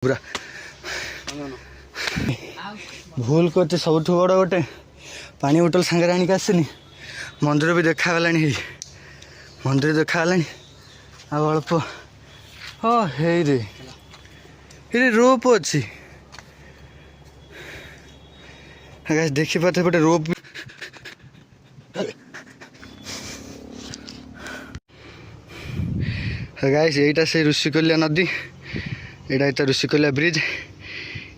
पूरा भूल करते सब बड़ गोटे पानी बोतल सांगे आणिक आसनी मंदिर भी देखागला मंदिर देखागला अल्प हाँ हे रे ये रोप अच्छी देखी पाते गोटे रोप गाइस यहीटा से ऋषिकोलिया नदी यहाँ ऋषिकोलिया ब्रिज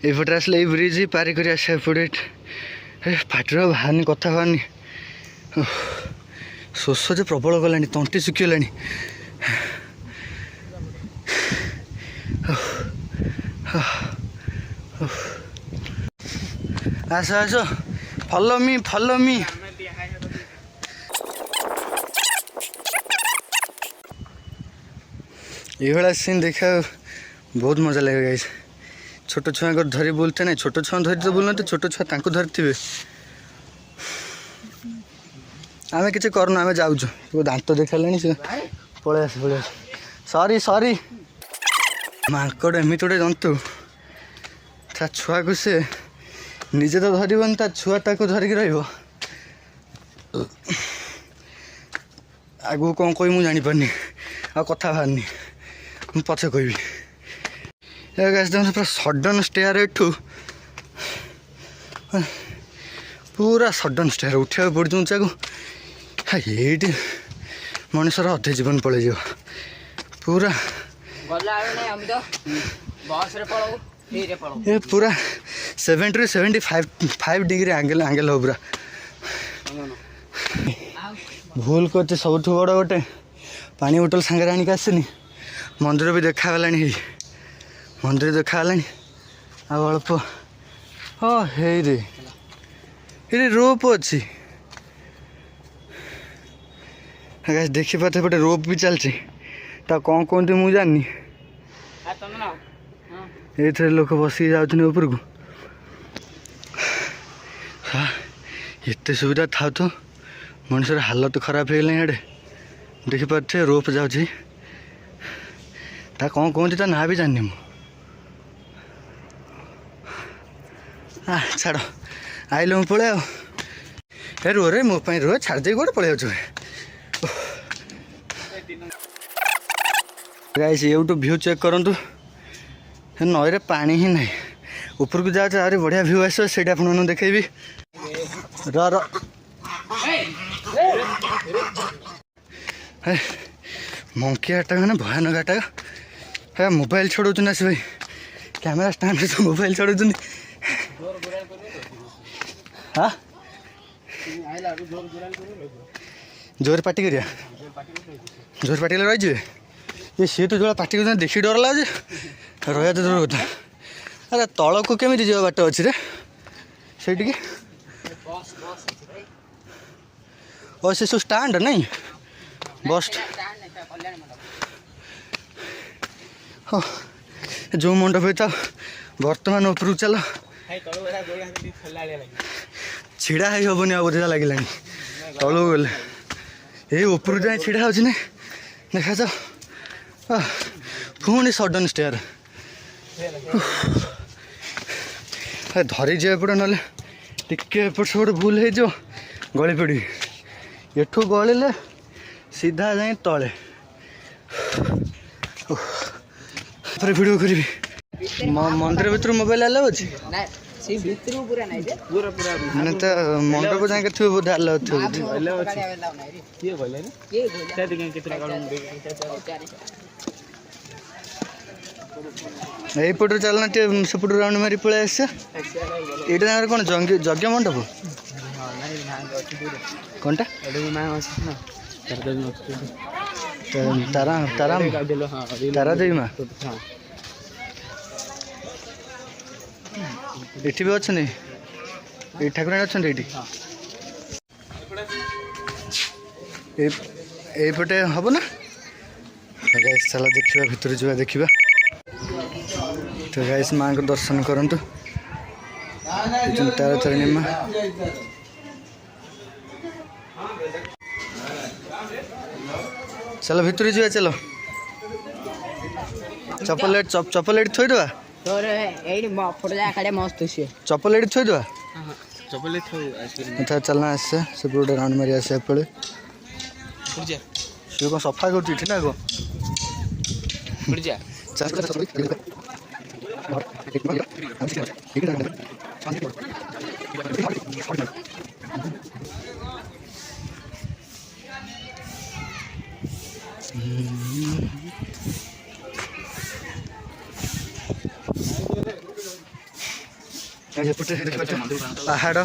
एपटे आसले ये ब्रिज ही पारी कर आसा पड़े फाटर बाहरनी कथा बाहरनी शोष जो प्रबल गला तंटी सुखीगला आस आस फॉलो मी ये सीन देखा बहुत मजा लगे गाइस छोट छुआ धरी बुलते ना छोट छुआ धरी तो बुलते छोट छुआ तांको धरते आम कि करूँ आम जाऊँ दांत देखा पलि आस सॉरी सॉरी माकड़ एमती गोटे जंतु ता छुआ को से निजे तो धरन ता छुआ ताको धरिकी रहा आगू कौन कह मुझे जापारनी आ कथा बाहरनी पचे कहबी पूरा सडन स्टेयर एठू पूरा सडन स्टेयर उठा पड़ उचा को ये मनुष्यर अधे जीवन पलि जा पूरा ये पूरा 70 to 75 डिग्री एंगल हो पूरा भूल करते सब बड़ गोटे पानी बोतल सांगे आणिक आसनी मंदिर भी देखागला मंदिर देखागला अल्प हाँ हे रे ये रोप अच्छी देखी पाते गोटे रोप भी चलती कौन कहते मुझे जानी ये लोक बसिक जाऊँ ऊपर को हाँ एत सुविधा था तो मनुष्य हालत खराब हो गला देखी पारे रोप जाऊँगी कौन कहते ता ना भी जानी छाड़ आइल मु पलि ए रो रे मोपाई रो छाड़ दे गोटे पलि जाऊँ गाइस यूट्यूब व्यू चेक करूँ नई पानी ही ना ऊपर को जाए आहरी बढ़िया व्यू आस आपको देखेबी मंकी अटैक मैंने भयानक अटैक है मोबाइल छोड़ ना से भाई कैमेरा स्टैंड से मोबाइल छोड़ हाँ जोर पार्टी करिया जोर पार्टी रही ये सी तो जो पार्टी कर देखी डर लगे रहा तो दूर कथा अरे तल को केमी जा बाट अच्छी रे से और से सब स्टैंड नहीं बस हाँ जो मंडप होता बर्तमान उपरକୁ चल छिड़ा ही हेनी आ बोधा लगे तलू गले ये ऊपर जाए छिड़ा हो देखा जाओ पुणी सडन स्टेयर धरी जाए पड़े ना टिके एपट सेपट भूल हो गली पड़ी एठू गलिले सीधा जाए तले वीडियो करी मंदिर भर मोबाइल अलाउ अच्छी मैंने तो मंडप जाए थे बोधे अलाउ यहीपट चलना सेपट राउंड मारी पलि आस यहाँ कौन यज्ञ मंडप कौनटा तारा तारा तारा देवी माँ ये भी अच्छा ये ठाकुर अच्छा ये पटे हम ना गाइस चला देखा भितर जा देखा तो गाइस माँ को दर्शन करूँ तारा तारिणी माँ चलो भितर जा चलो चपलेट चपलेट थोड़ा तोर एडी फोटो जा काढे मस्त छे चप्पल एडी थोई दवा हां चप्पल थो आइसक्रीम अच्छा चलना आसे से गोटे राउंड मारी आसे पड़े उड़ जा से को सफा करती थी ना को उड़ जा पहाड़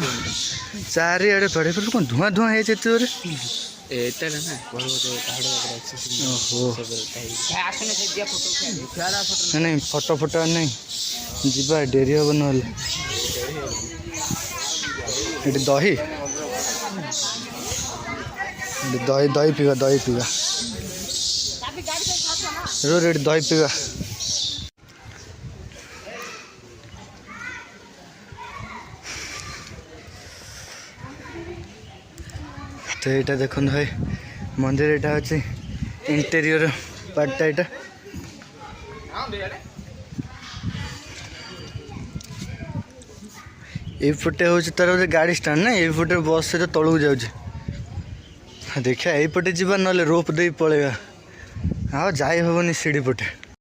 चारिड़े पड़े फिर कौन धुआं धुआं है तोर एटा ना बड़ बड़ पहाड़ वगैरह अच्छे ओहो आसने से दिया फोटो खेला फोटो नहीं फोटो फोटो नहीं जीवा डेरी हम ना दही दही दही पीवा रो रेट दही पीवा तो यहाँ देखो भाई मंदिर यहाँ अच्छे इंटेरियर पार्टा यहाँ ये हूँ तार गाड़ी स्टाण्ड ना ये बस से तलू जाऊे देखा यहीपटे जावा ना रोप दे पलैया हाँ जाई हेनी सीढ़ी पटे